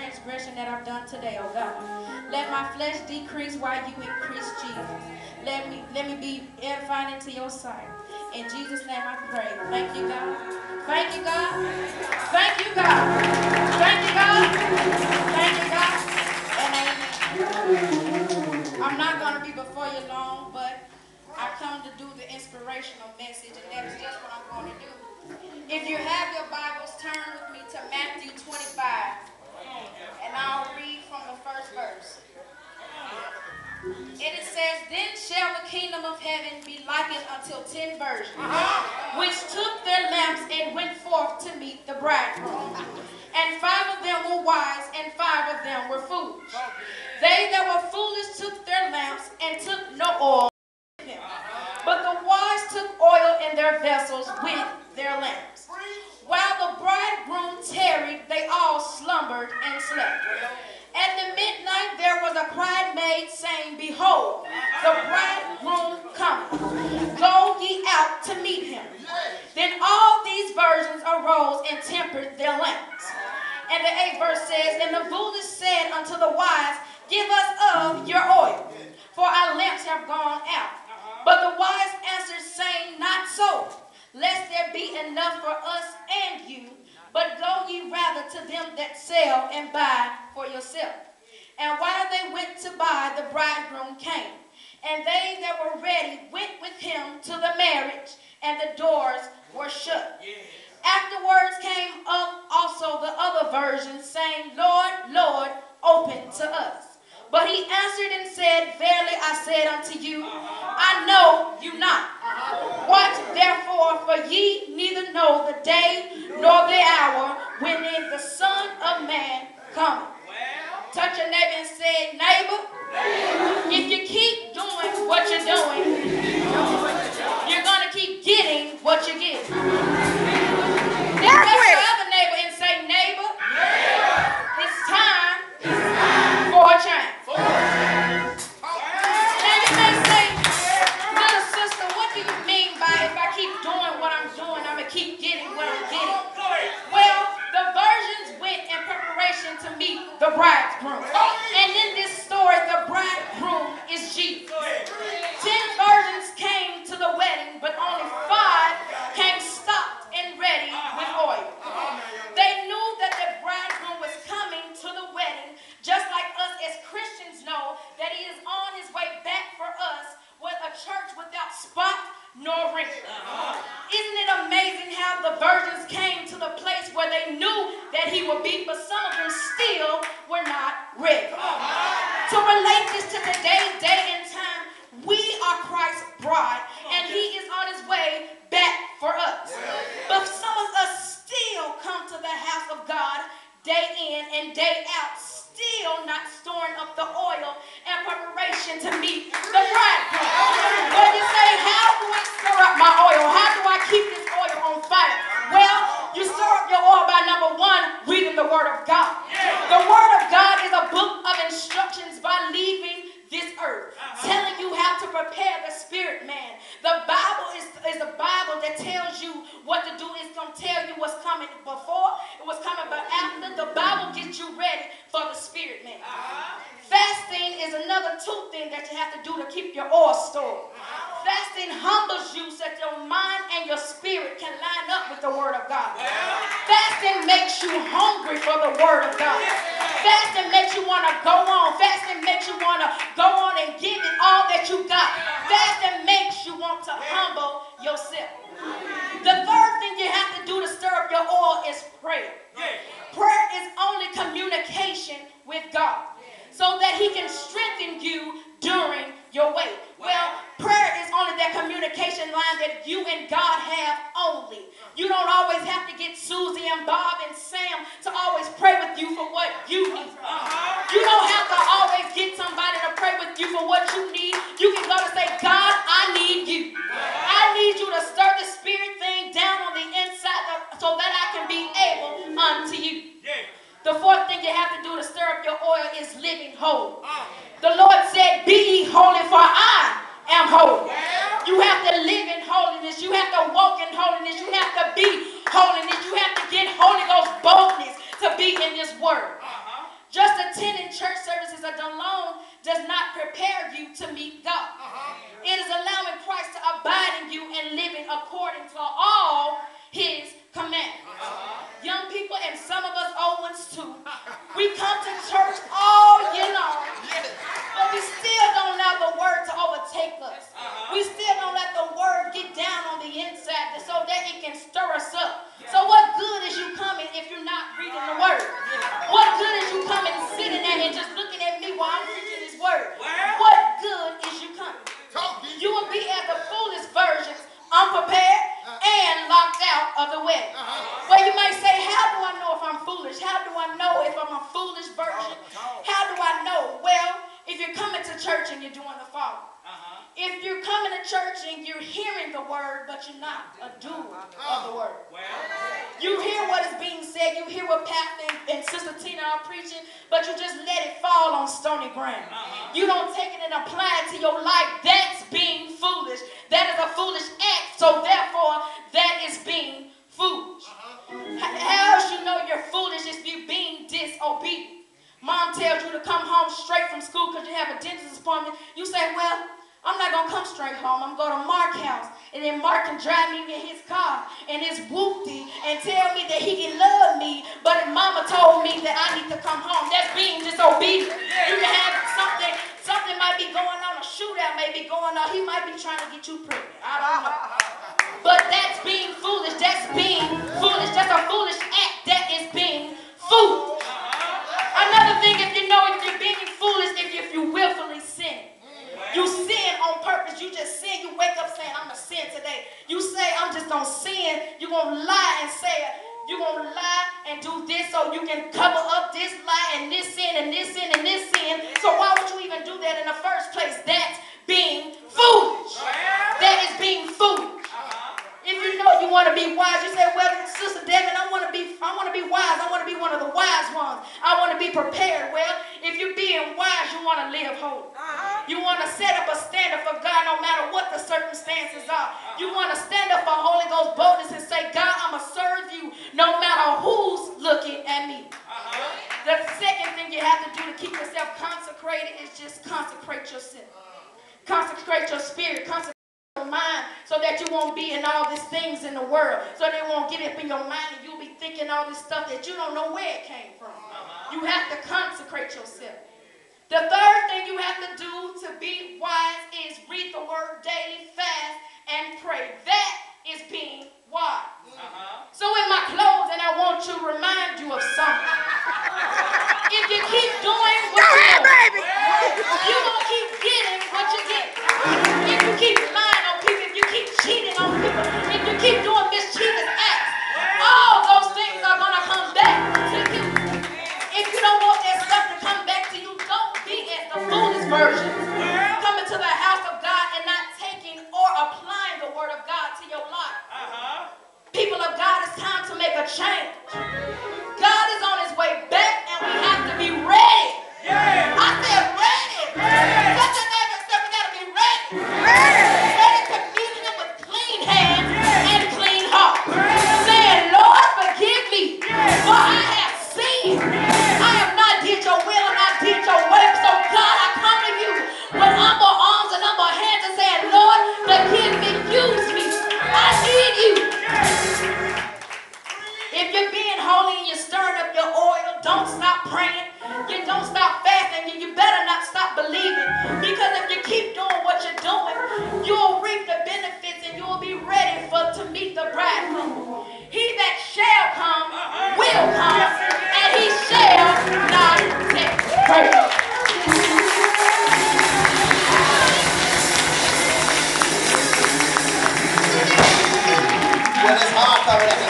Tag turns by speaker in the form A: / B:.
A: transgression that I've done today, oh God. Let my flesh decrease while you increase, Jesus. Let me be edifying into your sight. In Jesus' name I pray. Thank you, God. Thank you, God. Thank you, God. Thank you, God. Thank you, God. And amen. I'm not going to be before you long, but I come to do the inspirational message, and that is just what I'm going to do. If you have your Bibles, turn with me to Matthew 25, and I'll read from the first verse. And it says, "Then shall the kingdom of heaven be likened unto 10 virgins, which took their lamps and went forth to meet the bridegroom. And 5 of them were wise, and 5 of them were foolish. They that were foolish took their lamps and took no oil with them. But the wise took oil in their vessels with their lamps. While the bridegroom tarried, they all slumbered and slept. At the midnight there was a cry made, saying, Behold, the bridegroom cometh. Go ye out to meet him. Then all these virgins arose and tempered their lamps." And the 8th verse says, "And the foolish said unto the wise, Give us of your oil, for our lamps have gone out. But the wise answered, saying, Not so, lest there be enough for us and you. But go ye rather to them that sell and buy for yourself. And while they went to buy, the bridegroom came. And they that were ready went with him to the marriage, and the doors were shut. Afterwards came up also the other virgins, saying, Lord, Lord, open to us. But he answered and said, Verily I said unto you, I know you not. Watch therefore, for ye neither know the day nor the hour when the Son of Man cometh." Touch your neighbor and say, neighbor, if you keep doing what you're doing, you're going to keep getting what you get. Then touch your other neighbor and say, neighbor, it's time for a change. Now you may say, little sister, what do you mean by if I keep doing what I'm doing, I'm going to keep getting what I'm getting? Well, the virgins went in preparation to meet the bridegroom. And in this story, the bridegroom is Jesus. 10 virgins came to the wedding, but only 5 came stocked and ready with oil. They knew that the bridegroom was coming to the wedding, just like us as Christians know that he is on his way back for us with a church without spot nor wrinkle. Isn't it amazing how the virgins came to the place where they knew that he would be, but some of them still were not ready. To relate this to today's day and time, we are Christ's bride, and he is on his way back for us. But some of us still come to the house of God day in and day out, still not storing up the oil in preparation to meet the bridegroom. But you say, how do I store up my oil? How do I keep this oil on fire? Well, you store up your oil by number 1, reading the Word of God. The Word of God is a book of instructions by leaving this earth, telling you how to prepare the spirit man. The Bible is a Bible that tells you what to do. It's going to tell you what's coming before, it was coming but after. The Bible gets you ready for the spirit man. Fasting is another 2 thing that you have to do to keep your oil stored. Fasting humbles you so that your mind and your spirit can line up with the Word of God. Fasting makes you hungry for the Word of God. Fasting makes you want to go on. Fasting makes you want to go on and give it all that you got. Fasting makes you want to humble yourself. The 3rd thing you have to do to stir up your oil is prayer. Prayer is only communication with God, so that he can strengthen you during your wait. Well, prayer is only that communication line that you and God have only. You don't always have to get Susie and Bob and Sam to always pray with you for what you need. You don't have to always get somebody to pray with you for what you need. You can go to say, God, I need you. I need you to stir the spirit thing down on the inside so that I can be able unto you. The 4th thing you have to do to stir up your oil is living holy. The Lord said, be ye holy, for I am holy. You have to live in holiness. You have to walk in holiness. You have to be holiness. You have to get Holy Ghost boldness to be in this word. Just attending church services alone does not prepare you to meet God. It is allowing Christ to abide in you and living according to all his commandments. Young people, and some of us old ones too, we come to church all year long, but we still don't allow the word to overtake us. We still don't let the word get down on the inside so that it can stir us up. So what good is you coming if you're not reading the word? What good is you coming sitting there and just looking at me while I'm preaching this word? What good is you coming? You will be as the foolish virgins, unprepared and locked out of the wedding. Well, you might say, how do I know if I'm foolish? How do I know if I'm a foolish virgin? How do I know? Well, if you're coming to church and you're doing the following. If you're coming to church and you're hearing the word, but you're not a doer of the word. You hear what is being said, you hear what Pastor and Sister Tina are preaching, but you just let it fall on stony ground. You don't take it and apply it to your life. That's being foolish. That is a foolish act, so therefore that is being foolish. How else you know you're foolish if you're being disobedient? Mom tells you to come home straight from school because you have a dentist appointment. You say, well, I'm not going to come straight home. I'm going to go to Mark's house. And then Mark can drive me in his car and his whoopty and tell me that he can love me. But mama told me that I need to come home. That's being disobedient. You can have something might be going on. A shootout may be going on. He might be trying to get you pregnant. I don't know. But that's being foolish. That's being foolish. That's a foolish act. That is being foolish. Another thing, if you know if you're being foolish, if you willfully sin. You sin on purpose. You just sin. You wake up saying, I'm going to sin today. You say, I'm just going to sin. You're going to lie and say, you're going to lie and do this so you can cover up this lie and this sin and this sin and this sin. So why would you even do that in the first place? That's being foolish. That is being foolish. If you know you want to be wise, you say, well, Sister Devan, I want to be wise. I want to be one of the wise ones. I want to be prepared. Well, if you're being wise, you want to live holy. You want to set up a standard for God no matter what the circumstances are. You want to stand up for Holy Ghost boldness and say, God, I'm going to serve you no matter who's looking at me. The second thing you have to do to keep yourself consecrated is just consecrate yourself. Consecrate your spirit. Consecrate your mind so that you won't be in all these things in the world. So they won't get up in your mind and you'll be thinking all this stuff that you don't know where it came from. You have to consecrate yourself. The third thing you have to do to be wise is read the word daily, fast, and pray. That is being wise. So in my closing, I want to remind you of something. If you keep doing what you're doing, you're going to keep getting what you get. If you keep lying on people, if you keep cheating on people, if you keep doing mischievous acts, all those things are going to come back to you. If you don't want that stuff to come back to you, don't be as the foolish version. Coming to the house of God and not taking or applying the word of God to your life. People of God, it's time to make a change. God is on his way back and we have to be ready. I said ready. Such a name except we got to be ready. Ready to meet him with clean hands and clean heart. Saying, Lord, forgive me for I have sinned. I have not did your will and I did your work. So God, I come to you with humble arms and humble hands and saying, Lord, forgive me, use me. I need you. If you're being holy and you're stirring up your oil, don't stop praying. You don't stop fasting. You better not stop believing. Because if you keep doing what you're doing, you'll reap the benefits and you'll be ready to meet the bridegroom. He that shall come will come, and he shall not tarry.
B: Well, it's hard coming at the